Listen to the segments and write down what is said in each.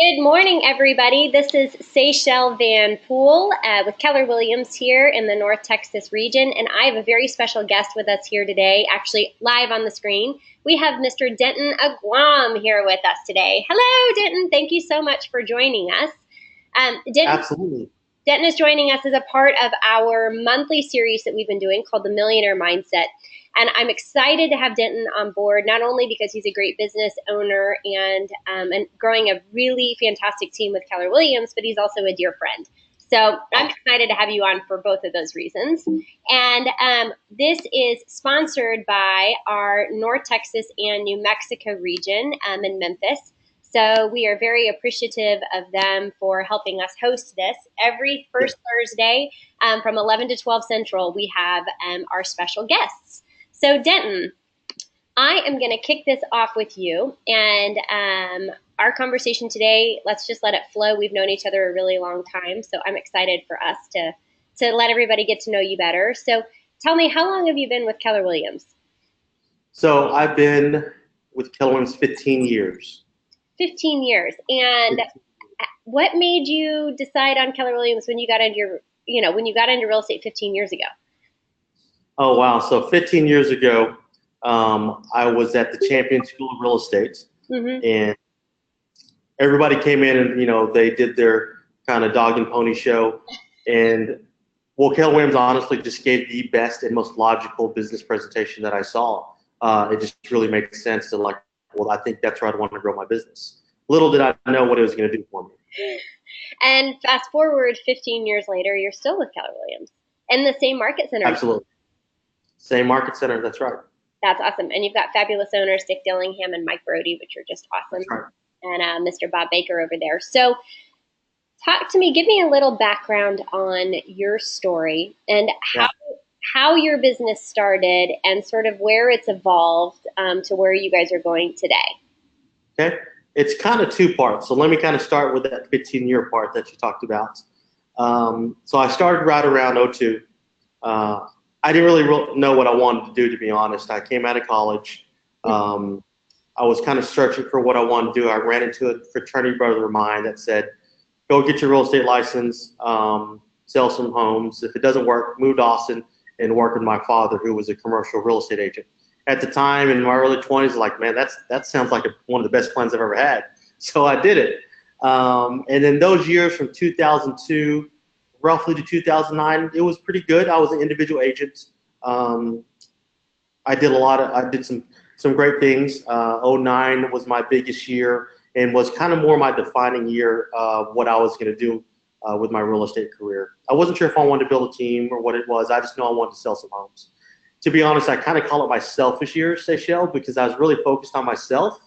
Good morning, everybody. This is Seychelle Van Poole with Keller Williams here in the North Texas region, and I have a very special guest with us here today, actually live on the screen. We have Mr. Denton Aguam here with us today. Hello, Denton. Thank you so much for joining us. Absolutely. Denton is joining us as a part of our monthly series that we've been doing called the Millionaire Mindset. And I'm excited to have Denton on board, not only because he's a great business owner and growing a really fantastic team with Keller Williams, but he's also a dear friend. So I'm excited to have you on for both of those reasons. And this is sponsored by our North Texas and New Mexico region in Memphis. So we are very appreciative of them for helping us host this. Every first Thursday from 11 to 12 Central, we have our special guests. So Denton, I am going to kick this off with you. And our conversation today, let's just let it flow. We've known each other a really long time, so I'm excited for us to let everybody get to know you better. So tell me, how long have you been with Keller Williams? So I've been with Keller Williams 15 years. 15 years. And what made you decide on Keller Williams when you got into real estate 15 years ago? Oh, wow. So 15 years ago, I was at the Champion School of Real Estate, and everybody came in and, they did their kind of dog and pony show. And, Keller Williams honestly just gave the best and most logical business presentation that I saw. It just really made sense to I think that's where I'd want to grow my business. Little did I know what it was going to do for me. And fast forward 15 years later, you're still with Keller Williams in the same market center. Absolutely. Same market center. That's right. That's awesome. And you've got fabulous owners, Dick Dillingham and Mike Brody, which are just awesome. Right. And Mr. Bob Baker over there. So talk to me, give me a little background on your story and how your business started and sort of where it's evolved to where you guys are going today. Okay. It's kind of two parts. So let me kind of start with that 15-year part that you talked about. So I started right around 2002. I didn't really know what I wanted to do, to be honest. I came out of college. I was kind of searching for what I wanted to do. I ran into a fraternity brother of mine that said, go get your real estate license, sell some homes. If it doesn't work, move to Austin and work with my father, who was a commercial real estate agent. At the time, in my early 20s, man, that sounds like one of the best plans I've ever had. So I did it. And then those years from 2002 roughly to 2009, it was pretty good. I was an individual agent. I did some great things. 2009 was my biggest year and was kind of more my defining year of what I was going to do with my real estate career. I wasn't sure if I wanted to build a team or what it was. I just know I wanted to sell some homes. To be honest, I kind of call it my selfish year, Seychelles, because I was really focused on myself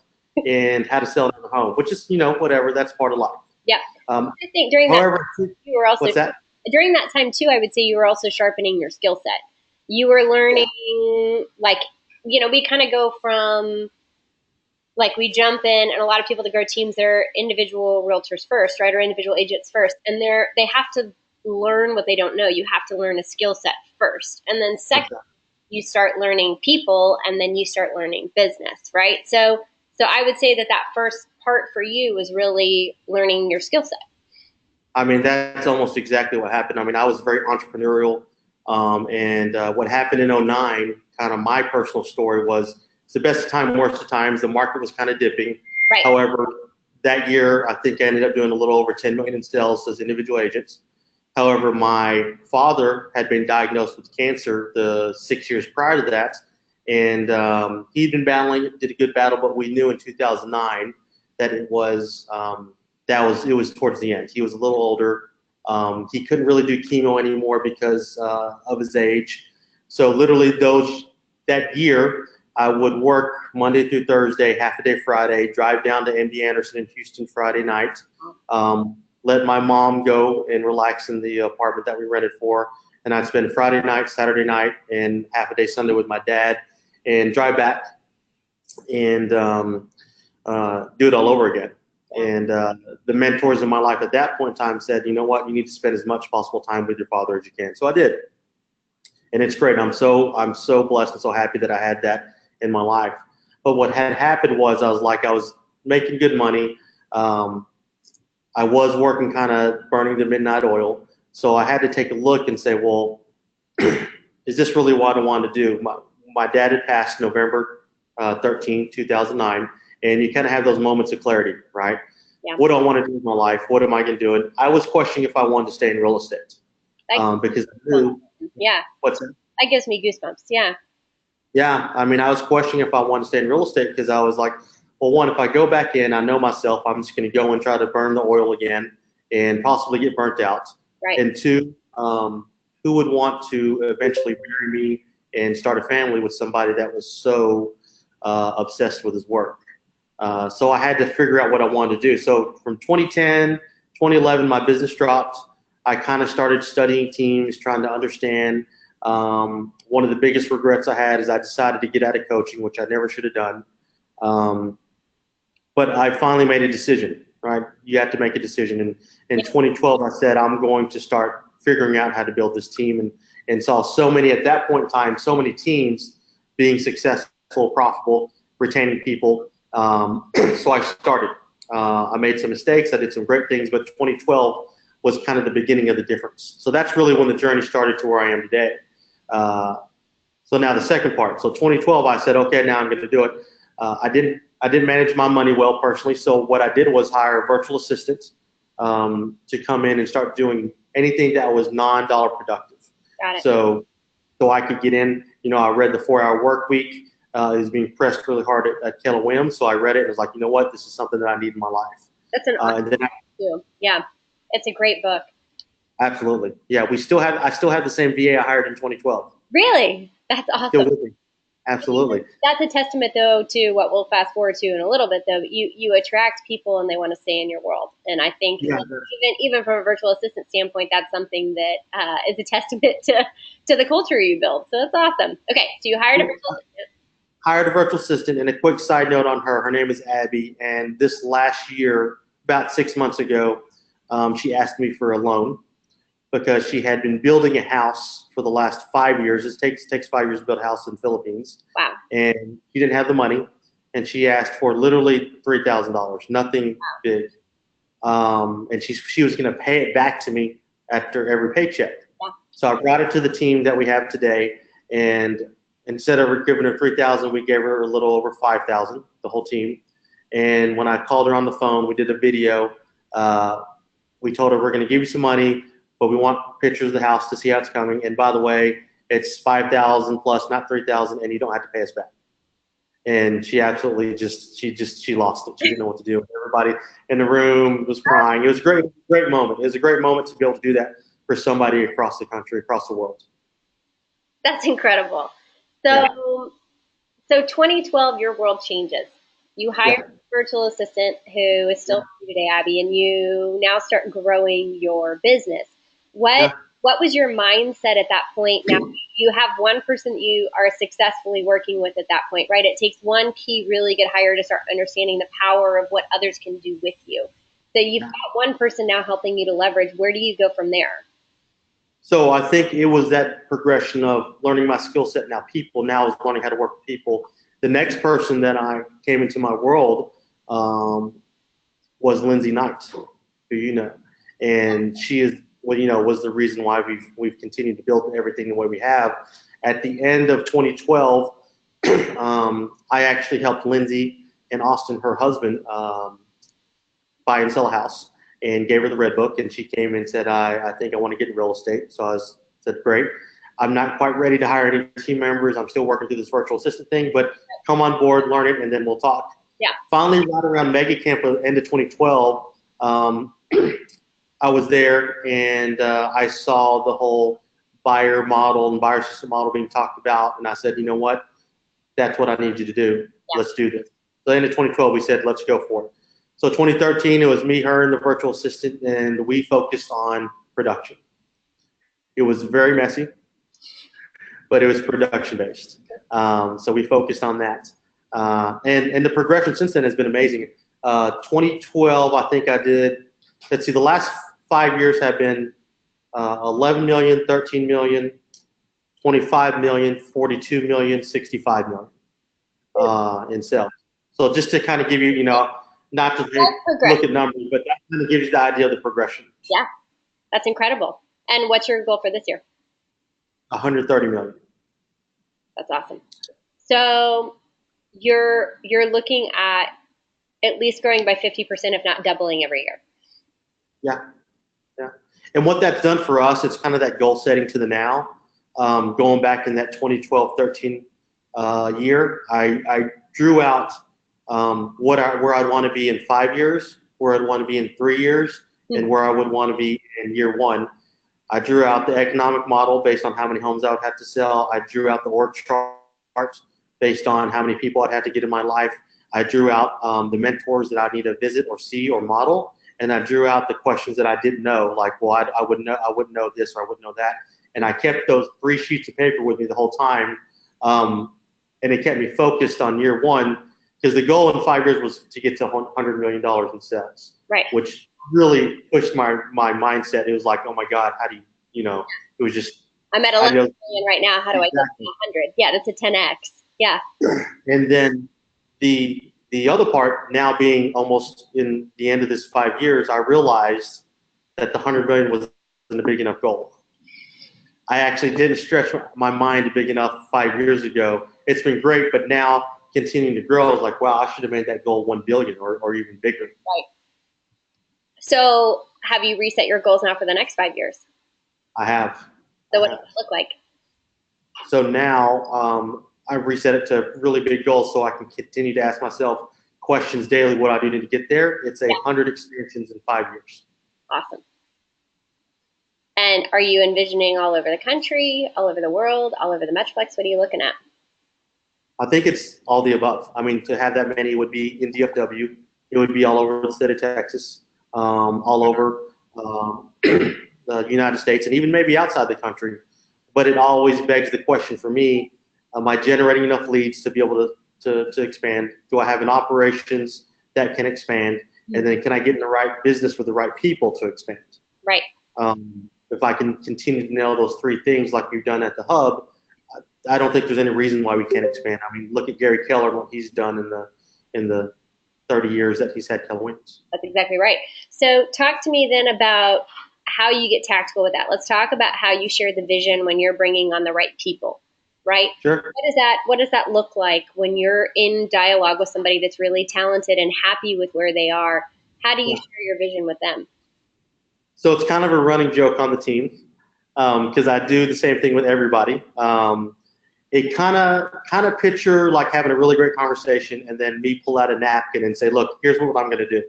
and how to sell another home, which is, whatever, that's part of life. Yeah. I think during that time, you were also, what's that? During that time too, I would say you were also sharpening your skill set. You were learning, we kind of go from, we jump in, and a lot of people that grow teams, they're individual realtors first, right, or individual agents first, and they have to learn what they don't know. You have to learn a skill set first, and then second, you start learning people, and then you start learning business, right? So I would say that first part for you was really learning your skill set. I mean, that's almost exactly what happened. I mean, I was very entrepreneurial, and what happened in 2009, kind of my personal story was, it's the best time, worst of times. The market was kind of dipping. Right. However, that year, I think I ended up doing a little over 10 million in sales as individual agents. However, my father had been diagnosed with cancer the 6 years prior to that, and he'd been battling, did a good battle, but we knew in 2009 that it was towards the end. He was a little older. He couldn't really do chemo anymore because of his age. So literally that year, I would work Monday through Thursday, half a day Friday, drive down to MD Anderson in Houston Friday night, let my mom go and relax in the apartment that we rented for, and I'd spend Friday night, Saturday night, and half a day Sunday with my dad, and drive back and do it all over again. And the mentors in my life at that point in time said, you know what, you need to spend as much possible time with your father as you can. So I did. And it's great. I'm so blessed and so happy that I had that in my life. But what had happened was I was making good money. I was working kind of burning the midnight oil. So I had to take a look and say, well, is this really what I wanted to do? My dad had passed November 13, 2009, and you kind of have those moments of clarity, right? Yeah. What do I want to do with my life? What am I going to do? And I was questioning if I wanted to stay in real estate because I knew. Yeah. What's that? That gives me goosebumps. Yeah. Yeah, I mean, I was questioning if I wanted to stay in real estate because I was like, well, one, if I go back in, I know myself, I'm just going to go and try to burn the oil again and possibly get burnt out. Right. And two, who would want to eventually marry me and start a family with somebody that was so obsessed with his work? So I had to figure out what I wanted to do. So from 2010, 2011, my business dropped. I kind of started studying teams, trying to understand. One of the biggest regrets I had is I decided to get out of coaching, which I never should have done. But I finally made a decision, right? You have to make a decision. And in 2012, I said, I'm going to start figuring out how to build this team, and saw so many at that point in time, so many teams being successful, profitable, retaining people. So I started. I made some mistakes. I did some great things, but 2012 was kind of the beginning of the difference. So that's really when the journey started to where I am today. So now the second part. So 2012, I said, okay, now I'm going to do it. I didn't manage my money well personally. So what I did was hire a virtual assistant to come in and start doing anything that was non-dollar productive. Got it. So I could get in. You know, I read the 4-Hour Work Week. Is being pressed really hard at Keller Williams. So I read it and was like, you know what, this is something that I need in my life. That's an awesome book too. Yeah, it's a great book. Absolutely. Yeah, I still have the same VA I hired in 2012. Really? That's awesome. Still with me. Absolutely. That's a testament, though, to what we'll fast forward to in a little bit. Though you attract people and they want to stay in your world, and I think even from a virtual assistant standpoint, that's something that is a testament to the culture you build. So that's awesome. Okay, so you hired a virtual assistant. Hired a virtual assistant, and a quick side note on her. Her name is Abby, and this last year, about 6 months ago, she asked me for a loan because she had been building a house for the last 5 years. It takes 5 years to build a house in the Philippines. Wow. And she didn't have the money, and she asked for literally $3,000, nothing big. And she was going to pay it back to me after every paycheck. Yeah. So I brought her to the team that we have today, and instead of giving her $3,000, we gave her a little over $5,000, the whole team. And when I called her on the phone, we did a video. We told her, we're going to give you some money, but we want pictures of the house to see how it's coming. And by the way, it's $5,000 plus, not $3,000, and you don't have to pay us back. And she absolutely she lost it. She didn't know what to do. Everybody in the room was crying. It was a great moment. It was a great moment to be able to do that for somebody across the country, across the world. That's incredible. So 2012, your world changes. You hire a virtual assistant who is still with you today, Abby, and you now start growing your business. What was your mindset at that point? Now you have one person that you are successfully working with at that point, right? It takes one key really good hire to start understanding the power of what others can do with you. So you've got one person now helping you to leverage. Where do you go from there? So I think it was that progression of learning my skill set. Now is learning how to work with people. The next person that I came into my world was Lindsay Knight, who you know, and she is was the reason why we've continued to build everything the way we have. At the end of 2012, I actually helped Lindsay and Austin, her husband, buy and sell a house, and gave her the red book, and she came and said, I think I want to get in real estate. So I said, great. I'm not quite ready to hire any team members. I'm still working through this virtual assistant thing, but come on board, learn it, and then we'll talk. Yeah. Finally, right around Mega Camp at the end of 2012, I was there, and I saw the whole buyer model and buyer system model being talked about, and I said, you know what? That's what I need you to do. Yeah. Let's do this. So at the end of 2012, we said, let's go for it. So 2013, it was me, her, and the virtual assistant, and we focused on production. It was very messy, but it was production-based. So we focused on that. And the progression since then has been amazing. 2012, I think I did, let's see, the last 5 years have been 11 million, 13 million, 25 million, 42 million, 65 million in sales. So just to kind of give you, not to progression. look at numbers, but that kind of gives you the idea of the progression. Yeah, that's incredible. And what's your goal for this year? 130 million. That's awesome. So you're looking at least growing by 50%, if not doubling every year. Yeah. And what that's done for us, it's kind of that goal setting to the now. Going back in that 2012-13 year, I drew out where I'd want to be in 5 years, where I'd want to be in 3 years, and where I would want to be in year one. I drew out the economic model based on how many homes I would have to sell. I drew out the org chart based on how many people I'd have to get in my life. I drew out the mentors that I need to visit or see or model. And I drew out the questions that I didn't know, like, well, I wouldn't know this or I wouldn't know that. And I kept those 3 sheets of paper with me the whole time. And it kept me focused on year one, because the goal in 5 years was to get to $100 million in sales. Right. Which really pushed my mindset. It was like, oh my God, how do it was just. I'm at 11 million right now. How do I get to 100? Yeah, that's a 10X. Yeah. And then the other part, now being almost in the end of this 5 years, I realized that the 100 million wasn't a big enough goal. I actually didn't stretch my mind big enough 5 years ago. It's been great, but now continuing to grow, I was like, wow, I should have made that goal 1 billion or even bigger. Right. So have you reset your goals now for the next 5 years? I have. So what does it look like? So now I reset it to really big goals so I can continue to ask myself questions daily, what I do to get there. It's 100 expansions in 5 years. Awesome. And are you envisioning all over the country, all over the world, all over the Metroplex? What are you looking at? I think it's all the above. I mean, to have that many would be in DFW. It would be all over the state of Texas, all over the United States, and even maybe outside the country. But it always begs the question for me, am I generating enough leads to be able to expand? Do I have an operations that can expand? And then can I get in the right business with the right people to expand? Right. If I can continue to nail those 3 things like we've done at the hub, I don't think there's any reason why we can't expand. I mean, look at Gary Keller and what he's done in the 30 years that he's had Keller Williams. That's exactly right. So talk to me then about how you get tactical with that. Let's talk about how you share the vision when you're bringing on the right people, right? Sure. What does that look like when you're in dialogue with somebody that's really talented and happy with where they are? How do you share your vision with them? So it's kind of a running joke on the team, because I do the same thing with everybody. It kind of picture like having a really great conversation and then me pull out a napkin and say, look, here's what I'm going to do.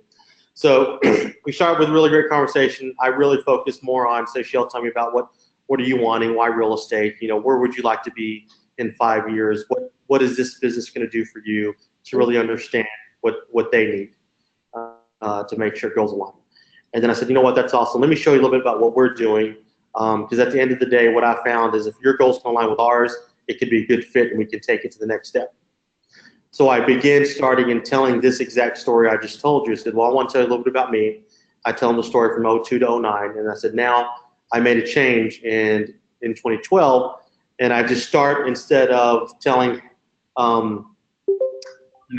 So we start with a really great conversation. I really focus more on, Seychelle, tell me about what are you wanting? Why real estate? Where would you like to be in 5 years? What is this business going to do for you, to really understand what they need to make sure it goes along. And then I said, you know what, that's awesome. Let me show you a little bit about what we're doing. Because at the end of the day, what I found is if your goals can align with ours, it could be a good fit and we can take it to the next step. So I began starting and telling this exact story I just told you. I said, well, I want to tell you a little bit about me. I tell them the story from 02 to 09. And I said, now I made a change in 2012. And I just start, instead of telling, I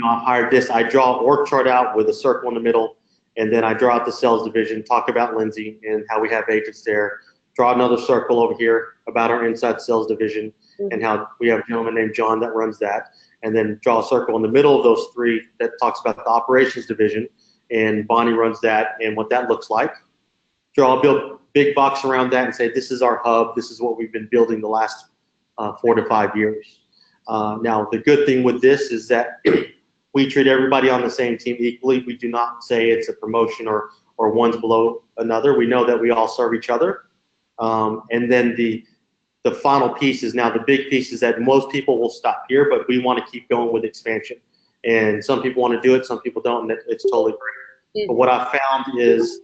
hired this, I draw an org chart out with a circle in the middle. And then I draw out the sales division, talk about Lindsay and how we have agents there. Draw another circle over here about our inside sales division and how we have a gentleman named John that runs that. And then draw a circle in the middle of those 3 that talks about the operations division, and Bonnie runs that and what that looks like. Draw a big box around that and say, this is our hub. This is what we've been building the last 4 to 5 years. Now, the good thing with this is that we treat everybody on the same team equally. We do not say it's a promotion or one's below another. We know that we all serve each other. And then the final piece is, now the big piece is that most people will stop here, but we want to keep going with expansion. And some people want to do it, some people don't, and it's totally great. But what I found is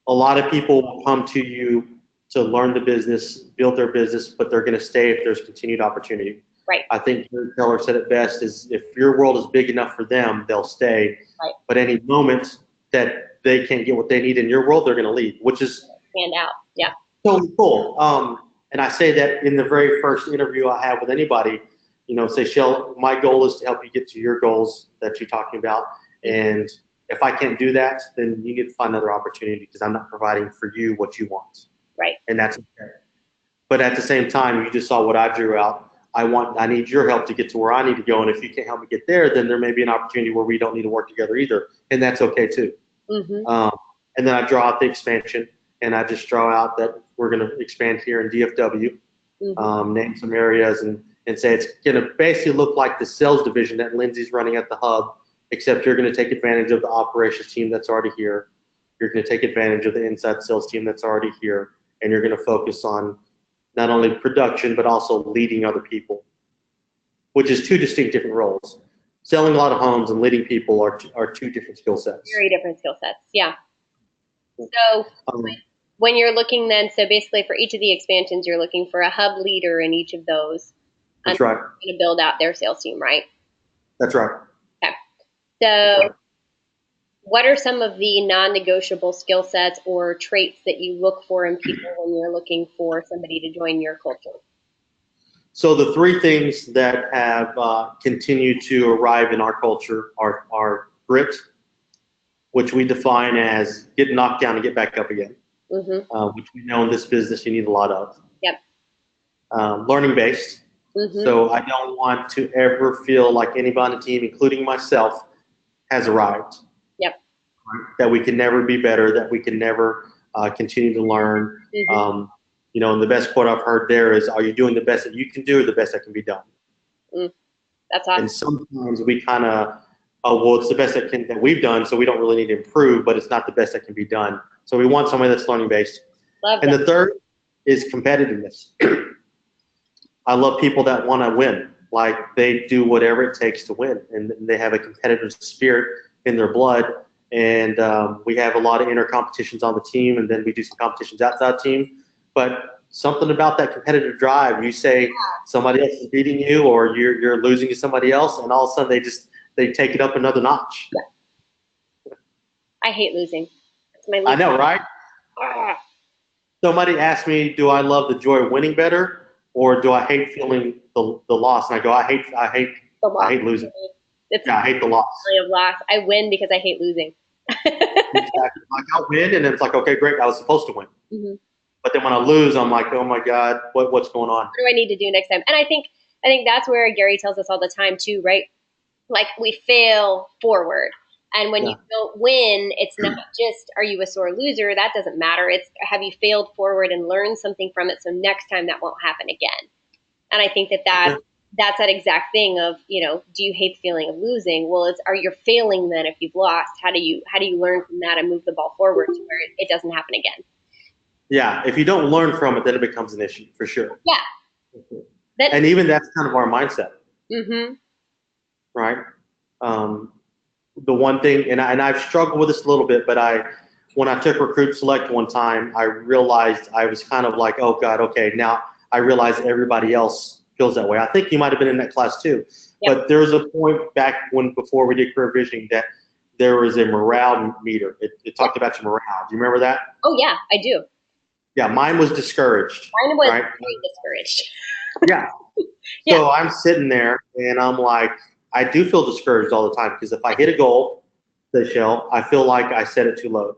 a lot of people will come to you to learn the business, build their business, but they're going to stay if there's continued opportunity. Right. I think Keller said it best, is if your world is big enough for them, they'll stay. Right. But any moment that they can't get what they need in your world, they're going to leave, which is stand out. Yeah. totally cool. And I say that in the very first interview I have with anybody, Seychelle, my goal is to help you get to your goals that you're talking about. And if I can't do that, then you need to find another opportunity because I'm not providing for you what you want. Right. And that's okay. But at the same time, you just saw what I drew out. I need your help to get to where I need to go. And if you can't help me get there, then there may be an opportunity where we don't need to work together either. And that's okay too. And then I draw out the expansion, and I just draw out that we're going to expand here in DFW, name some areas, and say it's going to basically look like the sales division that Lindsay's running at the hub, except you're going to take advantage of the operations team that's already here. You're going to take advantage of the inside sales team that's already here, and you're going to focus on not only production, but also leading other people, which is two distinct different roles. Selling a lot of homes and leading people are two different skill sets. Very different skill sets, yeah. So when you're looking then, so basically for each of the expansions, you're looking for a hub leader in each of those. That's right. To build out their sales team, right? That's right. Okay. So what are some of the non-negotiable skill sets or traits that you look for in people when you're looking for somebody to join your culture? So the three things that have continued to arrive in our culture are grit, which we define as get knocked down and get back up again, which we know in this business you need a lot of. Yep. Learning based. So I don't want to ever feel like anybody on the team, including myself, has arrived. Yep. That we can never be better, that we can never continue to learn. You know, and the best quote I've heard there is, are you doing the best that you can do or the best that can be done? That's awesome. And sometimes we kind of, well, it's the best that we've done, so we don't really need to improve, but it's not the best that can be done. So we want somebody that's learning based. Love and that. The third is competitiveness. I love people that want to win. Like they do whatever it takes to win, and they have a competitive spirit in their blood. And we have a lot of inner competitions on the team, and then we do some competitions outside the team. But something about that competitive drive, you say somebody else is beating you, or you're losing to somebody else, and all of a sudden they take it up another notch. Yeah. I hate losing. That's my I know, right? Somebody asked me, do I love the joy of winning better, or do I hate feeling the loss? And I go, I hate losing. I hate the loss. Of loss. I win because I hate losing. Exactly. Like I'll win, and it's like, okay, great, I was supposed to win. But then when I lose, I'm like, oh my God, what's going on? What do I need to do next time? And I think that's where Gary tells us all the time too, right? Like we fail forward. And when you don't win, it's not just, are you a sore loser? That doesn't matter. It's, have you failed forward and learned something from it so next time that won't happen again? And I think that's that exact thing of, you know, do you hate the feeling of losing? Well, are you failing then if you've lost? How do you learn from that and move the ball forward to where it doesn't happen again? Yeah, if you don't learn from it, then it becomes an issue for sure. Yeah. And even that's kind of our mindset. Right? The one thing, and I've struggled with this a little bit, but when I took Recruit Select one time, I realized I was kind of like, oh God, okay, now I realize everybody else feels that way. I think you might have been in that class too. Yep. But there was a point back before we did career visioning that there was a morale meter. It talked about your morale. Do you remember that? Oh yeah, I do. Yeah, mine was discouraged. Mine was very discouraged. Yeah. So I'm sitting there and I'm like, I do feel discouraged all the time because if I hit a goal, Seychelle, I feel like I set it too low.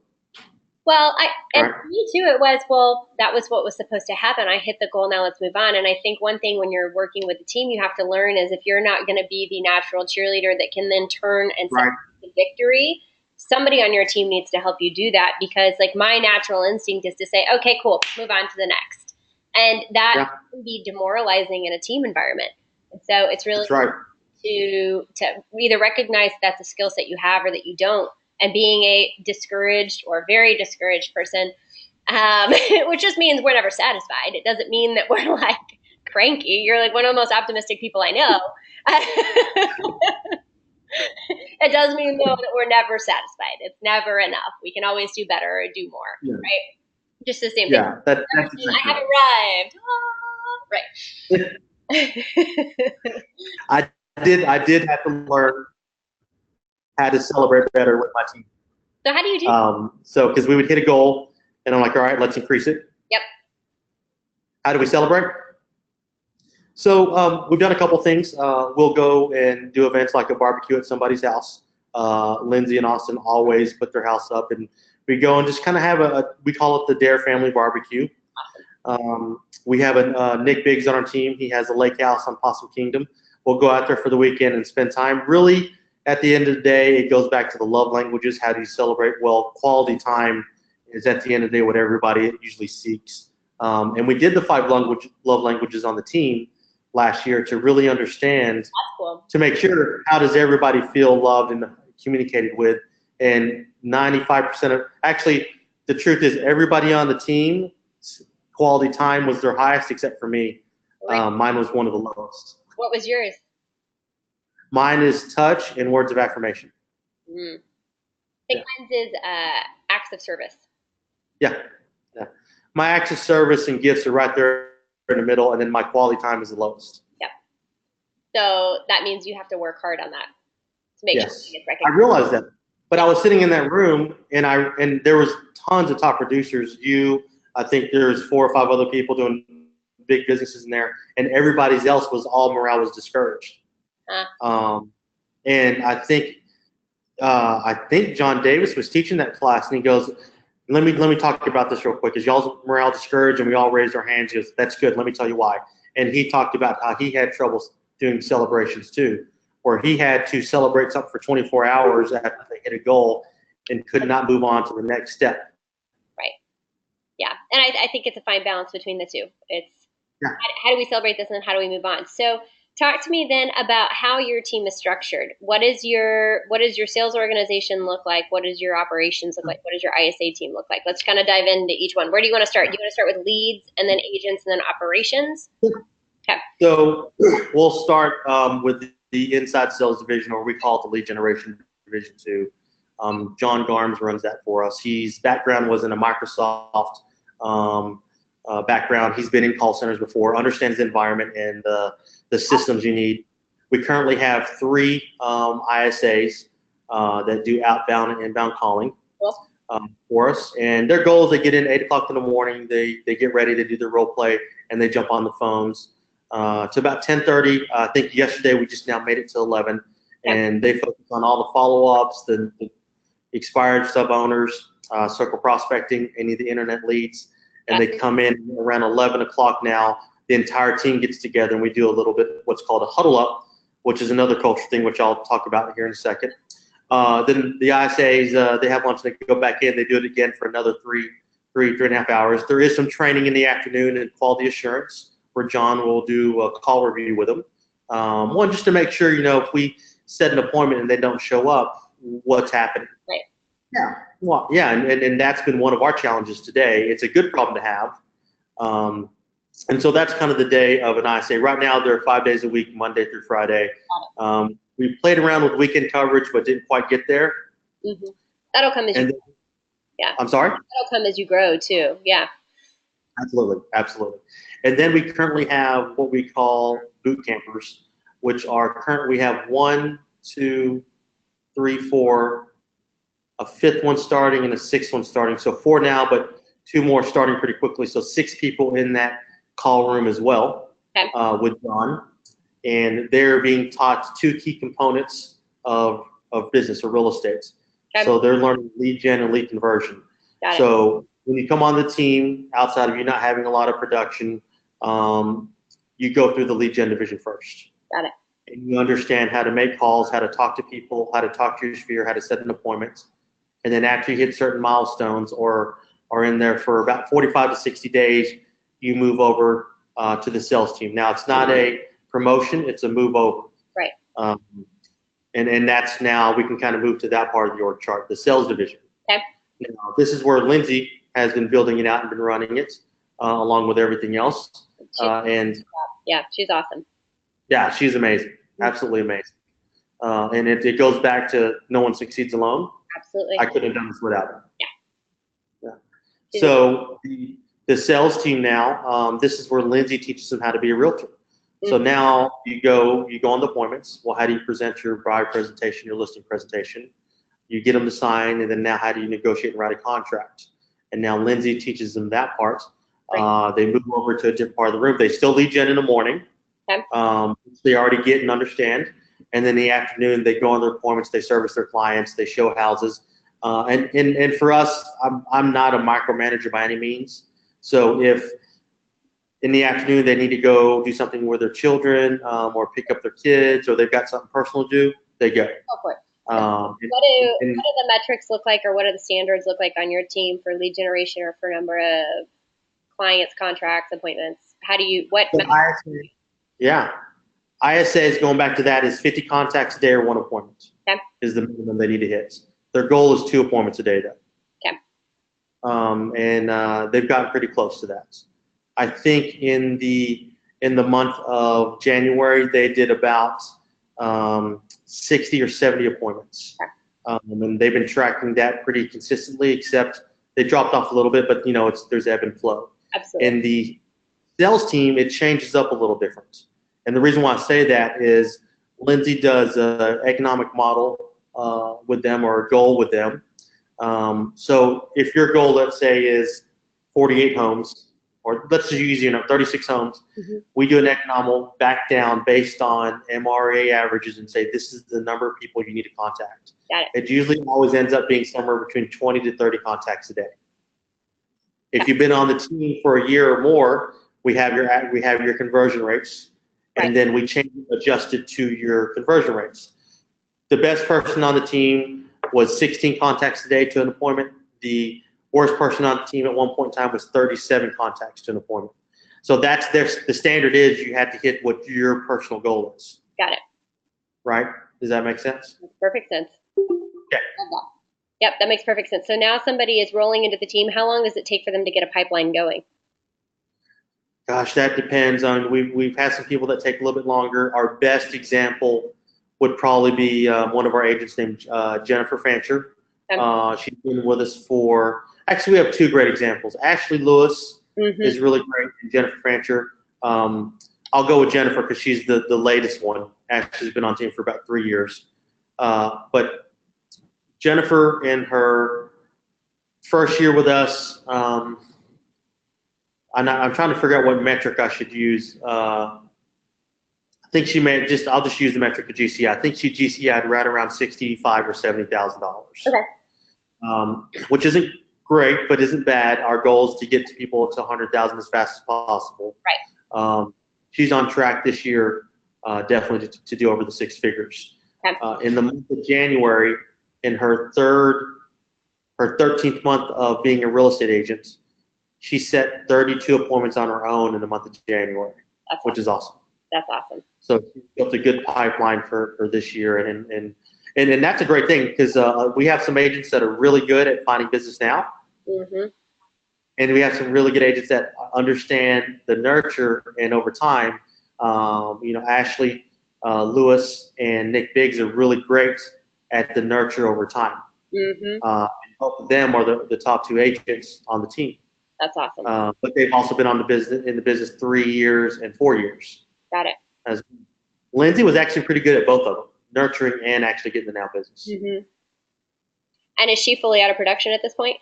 Well, and for me too, it was, well, that was what was supposed to happen. I hit the goal, now let's move on. And I think one thing when you're working with a team, you have to learn is if you're not going to be the natural cheerleader that can then turn and celebrate the victory, somebody on your team needs to help you do that, because like my natural instinct is to say, okay, cool, move on to the next. And that can be demoralizing in a team environment. And so it's really to either recognize that's a skill set you have or that you don't. And being a discouraged or very discouraged person, which just means we're never satisfied. It doesn't mean that we're like cranky. You're like one of the most optimistic people I know. It does mean though that we're never satisfied. It's never enough. We can always do better or do more, right? Just the same thing. Yeah, that's I have arrived. Right. I did have to learn how to celebrate better with my team. So how do you do? So because we would hit a goal, and I'm like, all right, let's increase it. Yep. How do we celebrate? So we've done a couple things. We'll go and do events like a barbecue at somebody's house. Lindsay and Austin always put their house up, and we go and just kind of have we call it the Dare Family Barbecue. We have Nick Biggs on our team. He has a lake house on Possum Kingdom. We'll go out there for the weekend and spend time. Really, at the end of the day, it goes back to the love languages. How do you celebrate? Well, quality time is at the end of the day what everybody usually seeks. And we did the 5 love languages on the team last year to really understand, to make sure how does everybody feel loved and communicated with. And 95% of, actually, the truth is everybody on the team, quality time was their highest except for me. Mine was one of the lowest. What was yours? Mine is touch and words of affirmation. I think mine's is acts of service. Yeah. My acts of service and gifts are right there in the middle, and then my quality time is the lowest. Yep. So that means you have to work hard on that to make sure you get recognized. I realized that. But I was sitting in that room, and there was tons of top producers. I think there's 4 or 5 other people doing big businesses in there, and everybody else morale was discouraged. And I think John Davis was teaching that class, and he goes, let me talk about this real quick. Is y'all's morale discouraged? And we all raised our hands. He goes, that's good. Let me tell you why. And he talked about how he had trouble doing celebrations too, where he had to celebrate something for 24 hours after they hit a goal and could not move on to the next step. Right. Yeah. And I think it's a fine balance between the two. It's how do we celebrate this and then how do we move on? So talk to me then about how your team is structured. What does your sales organization look like? What does your operations look like? What does your ISA team look like? Let's kind of dive into each one. Where do you want to start? Do you want to start with leads and then agents and then operations? Okay. So we'll start with the inside sales division, or we call it the lead generation division 2. John Garms runs that for us. His background was in a Microsoft background. He's been in call centers before, understands the environment and the systems you need. We currently have 3 ISAs that do outbound and inbound calling for us. And their goal is they get in 8 o'clock in the morning, they get ready to do their role play, and they jump on the phones to about 10:30. I think yesterday we just now made it to 11. And they focus on all the follow-ups, the expired sub-owners, circle prospecting, any of the internet leads. And they come in around 11 o'clock now. The entire team gets together, and we do a little bit what's called a huddle up, which is another culture thing, which I'll talk about here in a second. Then the ISAs, they have lunch, they go back in, they do it again for another 3.5 hours. There is some training in the afternoon and quality assurance where John will do a call review with them. One, just to make sure, if we set an appointment and they don't show up, what's happening? Right. Yeah. Well, yeah, and that's been one of our challenges today. It's a good problem to have. And so that's kind of the day of an ISA. Right now, they're 5 days a week, Monday through Friday. We played around with weekend coverage, but didn't quite get there. Mm-hmm. That'll come as you grow. Yeah. I'm sorry? That'll come as you grow, too. Yeah. Absolutely. And then we currently have what we call boot campers, which are we have 1, 2, 3, 4, a 5th one starting and a 6th one starting. So 4 now, but 2 more starting pretty quickly. So 6 people in that call room as well with John. And they're being taught 2 key components of business or real estate. Okay. So they're learning lead gen and lead conversion. So when you come on the team, outside of you not having a lot of production, you go through the lead gen division first. Got it. And you understand how to make calls, how to talk to people, how to talk to your sphere, how to set an appointment. And then after you hit certain milestones or are in there for about 45 to 60 days, you move over to the sales team. Now, it's not a promotion, it's a move over. Right. And that's now, we can kind of move to that part of the org chart, the sales division. Okay. Now, this is where Lindsay has been building it out and been running it along with everything else. Yeah, she's awesome. Yeah, she's amazing. Absolutely amazing. And it goes back to no one succeeds alone. Absolutely. I couldn't have done this without her. Yeah. So the sales team now, this is where Lindsay teaches them how to be a realtor. Mm-hmm. So now you go on the appointments. Well, how do you present your buyer presentation, your listing presentation? You get them to sign, and then now how do you negotiate and write a contract? And now Lindsay teaches them that part. Right. They move over to a different part of the room. They still lead gen in the morning. Okay. They already get and understand. And then in the afternoon, they go on their appointments, they service their clients, they show houses. And for us, I'm not a micromanager by any means. So if in the afternoon they need to go do something with their children, or pick up their kids, or they've got something personal to do, they go. Go for it. Um, What do the metrics look like, or what do the standards look like on your team for lead generation or for number of clients, contracts, appointments? How do you, what? so ISA is going back to that is 50 contacts a day or 1 appointment. Okay. Is the minimum they need to hit. Their goal is 2 appointments a day though. Okay. And they've gotten pretty close to that. I think in the month of January, they did about 60 or 70 appointments. Okay. And they've been tracking that pretty consistently, except they dropped off a little bit, but there's ebb and flow. Absolutely. And the sales team, it changes up a little different. And the reason why I say that is Lindsay does an economic model with them, or a goal with them. So if your goal, let's say, is 48 homes, or let's just use 36 homes, we do an economical back down based on MRA averages and say this is the number of people you need to contact. Got it. It usually always ends up being somewhere between 20 to 30 contacts a day. If you've been on the team for a year or more, we have your conversion rates, and then we adjust it to your conversion rates. The best person on the team was 16 contacts a day to an appointment. The worst person on the team at one point in time was 37 contacts to an appointment. So that's the standard is you have to hit what your personal goal is. Got it. Right? Does that make sense? Makes perfect sense. Okay. Yep, that makes perfect sense. So now somebody is rolling into the team. How long does it take for them to get a pipeline going? Gosh, that depends on. We've had some people that take a little bit longer. Our best example would probably be one of our agents named Jennifer Fancher. She's been with us for. Actually, we have 2 great examples. Ashley Lewis is really great, and Jennifer Fancher. I'll go with Jennifer because she's the latest one. Ashley's been on team for about 3 years. But Jennifer, in her first year with us, I'm trying to figure out what metric I should use. I think she may I'll just use the metric of GCI. I think she GCI'd right around $65,000 or $70,000. Okay. Which isn't great, but isn't bad. Our goal is to get to people to 100,000 as fast as possible. Right. She's on track this year, definitely to do over the 6 figures. Okay. In the month of January, in her 13th month of being a real estate agent, she set 32 appointments on her own in the month of January, which is awesome. That's awesome. So she built a good pipeline for this year, and that's a great thing because we have some agents that are really good at finding business now, and we have some really good agents that understand the nurture, and over time, Ashley Lewis and Nick Biggs are really great at the nurture over time. Both of them are the top 2 agents on the team. That's awesome. But they've also been in the business 3 years and 4 years. Got it. Lindsay was actually pretty good at both of them, nurturing and actually getting the now business. And is she fully out of production at this point?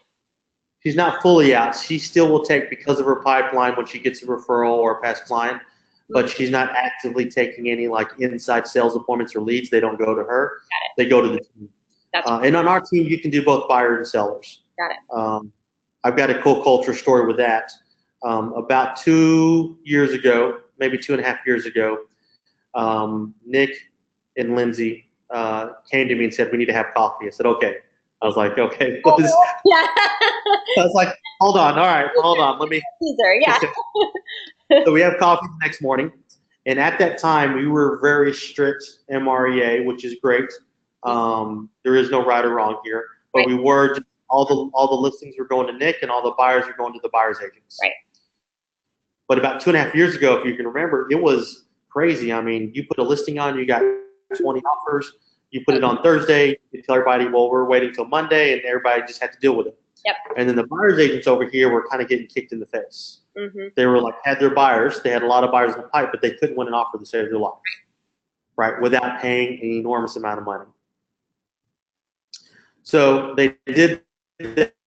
She's not fully out. She still will take, because of her pipeline, when she gets a referral or a past client, but she's not actively taking any inside sales appointments or leads. They don't go to her. They go to the team. And on our team, you can do both buyers and sellers. Got it. I've got a cool culture story with that. About 2 years ago, maybe 2.5 years ago, Nick and Lindsay came to me and said, we need to have coffee. I said, okay. I was like, okay. What is, yeah. I was like, hold on. All right, hold on. Let me. Caesar, yeah. So we have coffee the next morning. And at that time, we were very strict MREA, which is great. There is no right or wrong here. But we were, all the listings were going to Nick, and all the buyers were going to the buyer's agents. Right. But about 2.5 years ago, if you can remember, it was crazy. I mean, you put a listing on, you got 20 offers. You put it on Thursday, you tell everybody, well, we're waiting till Monday, and everybody just had to deal with it. Yep. And then the buyer's agents over here were kind of getting kicked in the face. They were had their buyers. They had a lot of buyers in the pipe, but they couldn't win an offer to save their life, right, without paying an enormous amount of money. So they did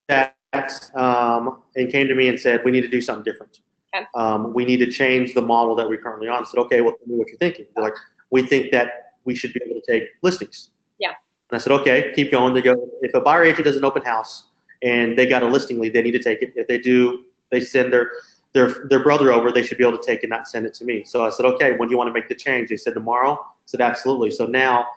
that and came to me and said, we need to do something different. Okay. We need to change the model that we're currently on. I said, okay, well, tell me what you're thinking. They're like, we think that we should be able to take listings. Yeah. And I said, okay, keep going. They go, if a buyer agent does an open house and they got a listing lead, they need to take it. If they do, they send their brother over, they should be able to take it, not send it to me. So I said, okay, when do you want to make the change? They said tomorrow. I said, absolutely. So now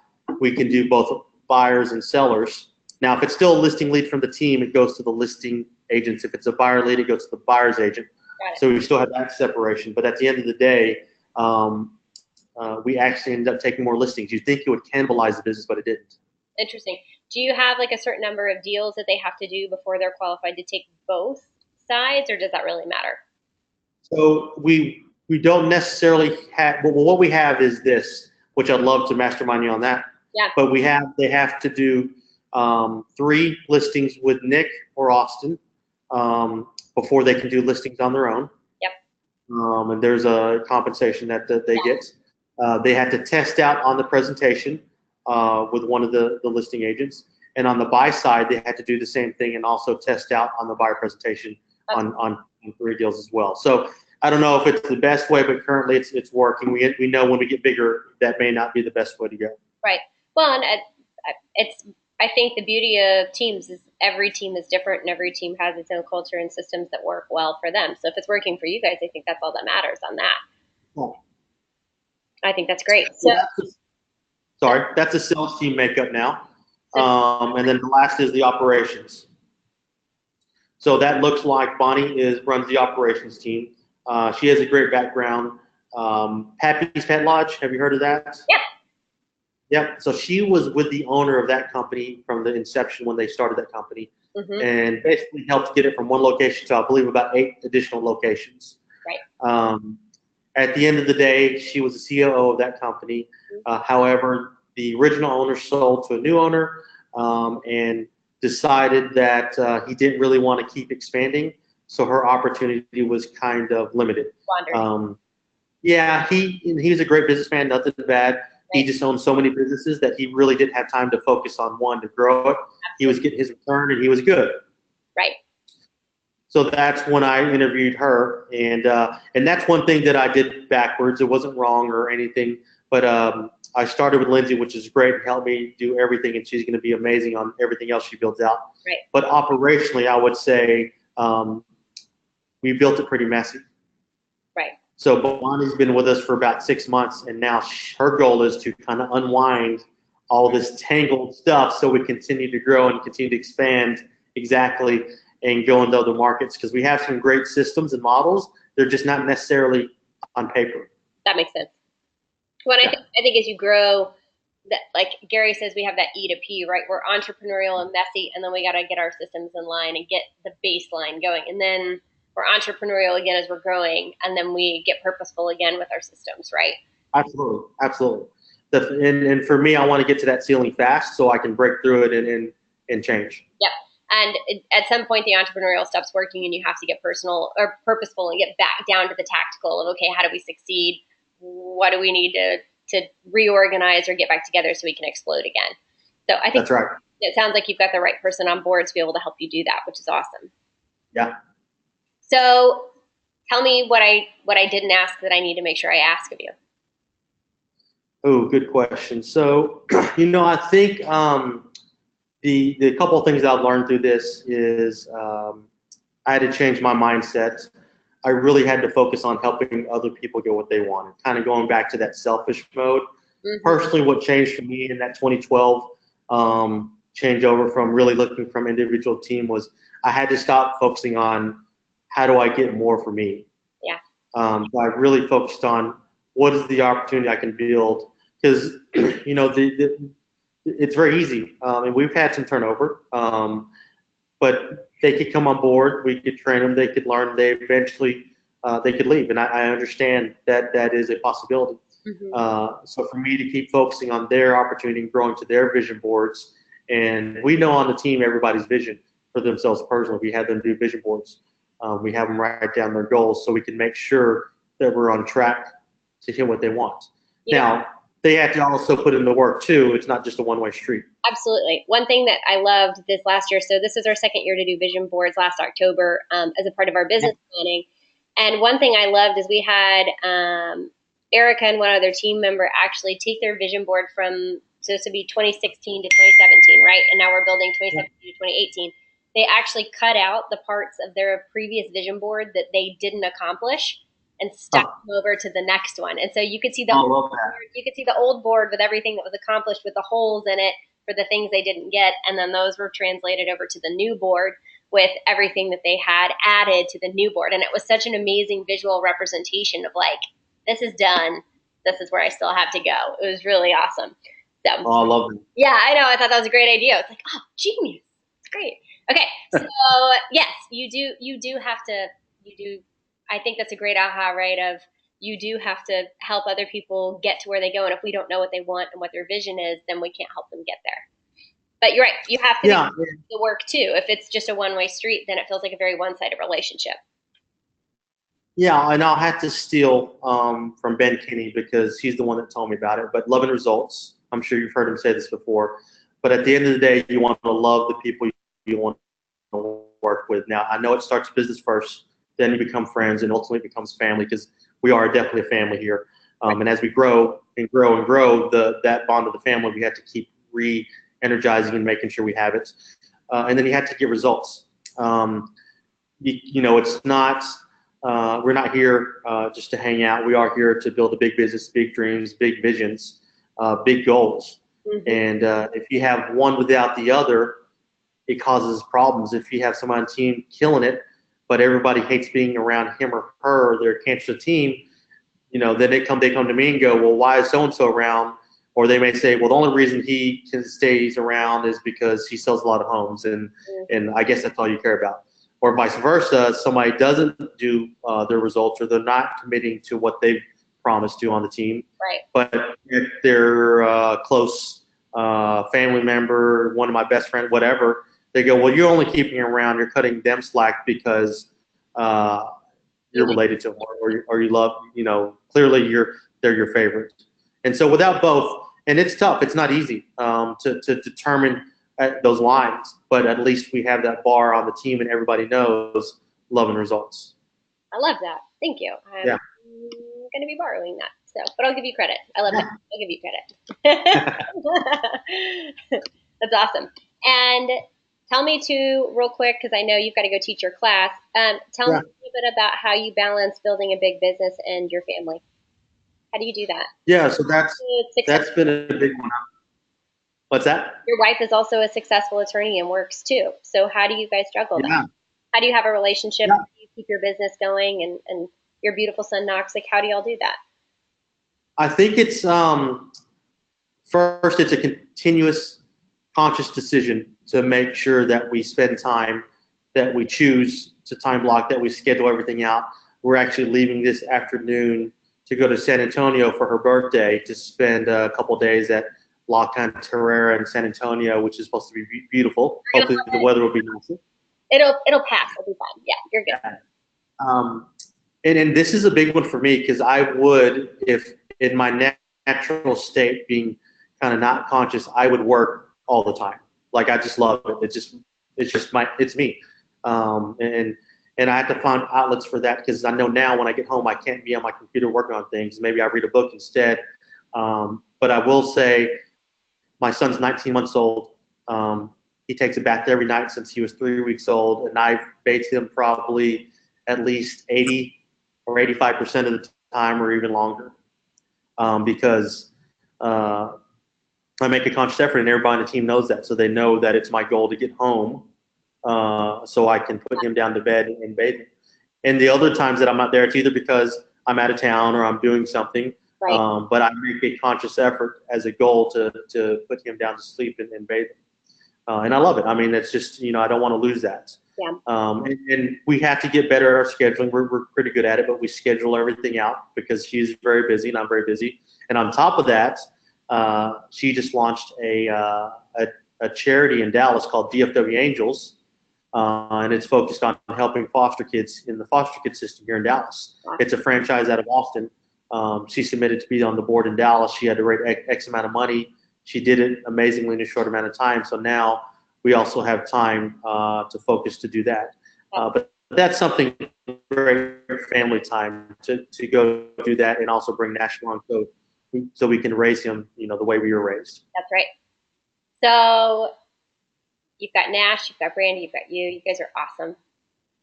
we can do both buyers and sellers. Now, if it's still a listing lead from the team, it goes to the listing agents. If it's a buyer lead, it goes to the buyer's agent. So we still have that separation. But at the end of the day, we actually ended up taking more listings. You'd think it would cannibalize the business, but it didn't. Interesting. Do you have like a certain number of deals that they have to do before they're qualified to take both sides, or does that really matter? So we don't necessarily have, well, what we have is this, which I'd love to mastermind you on that. Yeah. But they have to do 3 listings with Nick or Austin before they can do listings on their own. Yep. And there's a compensation that they get. They have to test out on the presentation with one of the listing agents. And on the buy side, they had to do the same thing and also test out on the buyer presentation on 3 deals as well. So I don't know if it's the best way, but currently it's working. We know when we get bigger, that may not be the best way to go. Right. Well, and I think the beauty of teams is every team is different and every team has its own culture and systems that work well for them. So if it's working for you guys, I think that's all that matters on that. Cool. I think that's great. So, that's the sales team makeup now. And then the last is the operations. So that looks like Bonnie runs the operations team. She has a great background. Pappy's Pet Lodge, have you heard of that? Yep. Yep. So she was with the owner of that company from the inception when they started that company, and basically helped get it from one location to, I believe, about 8 additional locations. Right. At the end of the day, she was the COO of that company. However, the original owner sold to a new owner and decided that he didn't really want to keep expanding. So her opportunity was kind of limited. Yeah, he was a great businessman, nothing bad. He just owned so many businesses that he really didn't have time to focus on one to grow it. He was getting his return and he was good. Right. So that's when I interviewed her, and that's one thing that I did backwards. It wasn't wrong or anything, but I started with Lindsay, which is great, helped me do everything, and she's going to be amazing on everything else she builds out. Right. But operationally, I would say we built it pretty messy. Right. So Bonnie's been with us for about 6 months, and now her goal is to kind of unwind all this tangled stuff so we continue to grow and continue to expand and go into other markets, because we have some great systems and models. They're just not necessarily on paper. That makes sense. Well, I think as you grow, that, like Gary says, we have that E to P, right? We're entrepreneurial and messy, and then we got to get our systems in line and get the baseline going. And then we're entrepreneurial again as we're growing, and then we get purposeful again with our systems, right? Absolutely. Absolutely. And for me, I want to get to that ceiling fast so I can break through it and change. Yep. And at some point, the entrepreneurial stops working, and you have to get personal or purposeful and get back down to the tactical of, okay, how do we succeed? What do we need to reorganize or get back together so we can explode again? So I think that's right. It sounds like you've got the right person on board to be able to help you do that, which is awesome. Yeah. So tell me what I didn't ask that I need to make sure I ask of you. Oh, good question. So, I think the couple of things I've learned through this is I had to change my mindset. I really had to focus on helping other people get what they wanted, kind of going back to that selfish mode. Personally, what changed for me in that 2012 changeover from really looking from individual team was I had to stop focusing on how do I get more for me. Yeah. So I really focused on what is the opportunity I can build, because it's very easy, and we've had some turnover, but they could come on board, we could train them, they could learn, they eventually they could leave, and I understand that is a possibility. So for me to keep focusing on their opportunity and growing to their vision boards, and we know on the team everybody's vision for themselves personally. We have them do vision boards. We have them write down their goals so we can make sure that we're on track to hit what they want. Yeah. Now, they have to also put in the work too. It's not just a one-way street. Absolutely. One thing that I loved this last year, so this is our second year to do vision boards last October as a part of our business planning. And one thing I loved is we had, Erica and one other team member actually take their vision board from, so this would be 2016 to 2017, right? And now we're building 2017 to 2018. They actually cut out the parts of their previous vision board that they didn't accomplish and stuck them over to the next one. And so you could see the old board with everything that was accomplished with the holes in it for the things they didn't get, and then those were translated over to the new board with everything that they had added to the new board. And it was such an amazing visual representation of like, this is done. This is where I still have to go. It was really awesome. So, I love it. Yeah, I know. I thought that was a great idea. It's like, oh, genius. It's great. Okay, so yes, you do have to. I think that's a great aha, right? Of you do have to help other people get to where they go, and if we don't know what they want and what their vision is, then we can't help them get there. But you're right. You have to do the work too. If it's just a one-way street, then it feels like a very one-sided relationship. Yeah, and I'll have to steal from Ben Kinney because he's the one that told me about it. But loving results, I'm sure you've heard him say this before. But at the end of the day, you want to love the people you want to work with. Now, I know it starts business first, then you become friends, and ultimately it becomes family because we are definitely a family here. And as we grow and grow and grow, that bond of the family, we have to keep re-energizing and making sure we have it. And then you have to get results. It's not. We're not here just to hang out. We are here to build a big business, big dreams, big visions, big goals. Mm-hmm. And if you have one without the other, it causes problems. If you have someone on the team killing it, but everybody hates being around him or her, their cancer team, then they come to me and go, well, why is so-and-so around? Or they may say, well, the only reason he stays around is because he sells a lot of homes, and I guess that's all you care about. Or vice versa, somebody doesn't do their results, or they're not committing to what they've promised to on the team. Right. But if they're a close family member, one of my best friends, whatever, they go, well, you're only keeping around, you're cutting them slack because you're related to them, or you love, clearly they're your favorite. And so without both, and it's tough, it's not easy to determine those lines, but at least we have that bar on the team and everybody knows love and results. I love that. Thank you. I'm going to be borrowing that. But I'll give you credit. I love that. I'll give you credit. That's awesome. And tell me too, real quick, because I know you've got to go teach your class. Tell me a little bit about how you balance building a big business and your family. How do you do that? Yeah, so that's been a big one. What's that? Your wife is also a successful attorney and works too. So how do you guys juggle that? How do you have a relationship? How do you keep your business going and your beautiful son Knox? Like, how do y'all do that? I think it's first, it's a continuous conscious decision to make sure that we spend time, that we choose to time block, that we schedule everything out. We're actually leaving this afternoon to go to San Antonio for her birthday to spend a couple days at La Cantera in San Antonio, which is supposed to be beautiful. Hopefully the weather will be nice. It'll pass. It'll be fine. Yeah, you're good. And this is a big one for me because I would, if in my natural state being kind of not conscious, I would work all the time. Like I just love it. It's me. And I have to find outlets for that because I know now when I get home I can't be on my computer working on things. Maybe I read a book instead. But I will say, my son's 19 months old. He takes a bath every night since he was 3 weeks old, and I've bathed him probably at least 80 or 85% of the time, or even longer, because I make a conscious effort, and everybody on the team knows that, so they know that it's my goal to get home, so I can put him down to bed and bathe him. And the other times that I'm not there, it's either because I'm out of town or I'm doing something. Right. But I make a conscious effort as a goal to put him down to sleep and bathe him. And I love it. I mean, it's just, I don't want to lose that. Yeah. And we have to get better at our scheduling. We're pretty good at it, but we schedule everything out because she's very busy and I'm very busy. And on top of that, she just launched a charity in Dallas called DFW Angels. And it's focused on helping foster kids in the foster kid system here in Dallas. Wow. It's a franchise out of Austin. She submitted to be on the board in Dallas. She had to raise X amount of money. She did it amazingly in a short amount of time. So now we also have time to focus to do that. But that's something very family time to go do that, and also bring Nash along so we can raise him, the way we were raised. That's right. So you've got Nash, you've got Brandy, you've got you. You guys are awesome.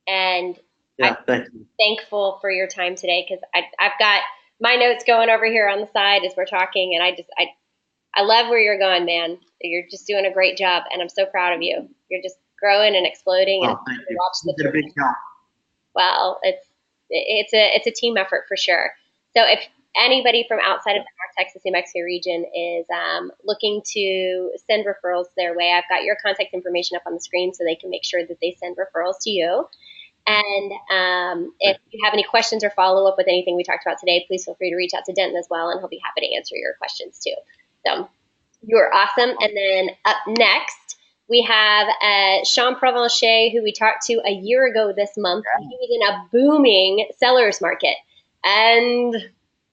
And Yeah, I'm thankful for your time today, because I've got my notes going over here on the side as we're talking, and I love where you're going, man. You're just doing a great job, and I'm so proud of you. You're just growing and exploding. Oh, thank you. Watch You've been a big help. Well, it's a team effort for sure. So if anybody from outside of the North Texas, New Mexico region is looking to send referrals their way, I've got your contact information up on the screen so they can make sure that they send referrals to you. And if you have any questions or follow up with anything we talked about today, please feel free to reach out to Denton as well, and he'll be happy to answer your questions too. So you're awesome. And then up next, we have Sean Provencher, who we talked to a year ago this month. He was in a booming seller's market, and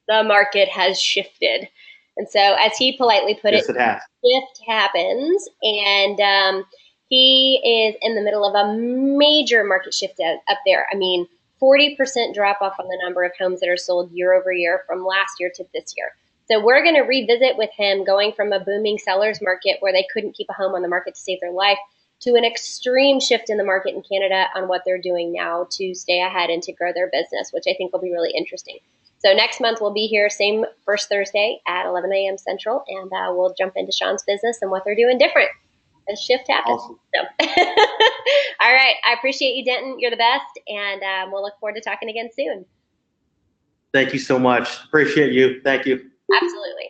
the market has shifted. And so, as he politely put it has. Shift happens, and he is in the middle of a major market shift up there. I mean, 40% drop off on the number of homes that are sold year over year from last year to this year. So we're going to revisit with him going from a booming seller's market where they couldn't keep a home on the market to save their life to an extreme shift in the market in Canada on what they're doing now to stay ahead and to grow their business, which I think will be really interesting. So next month we'll be here, same first Thursday at 11 a.m. Central, and we'll jump into Sean's business and what they're doing different. A shift happens. Awesome. So. All right. I appreciate you, Denton. You're the best, and we'll look forward to talking again soon. Thank you so much. Appreciate you. Thank you. Absolutely.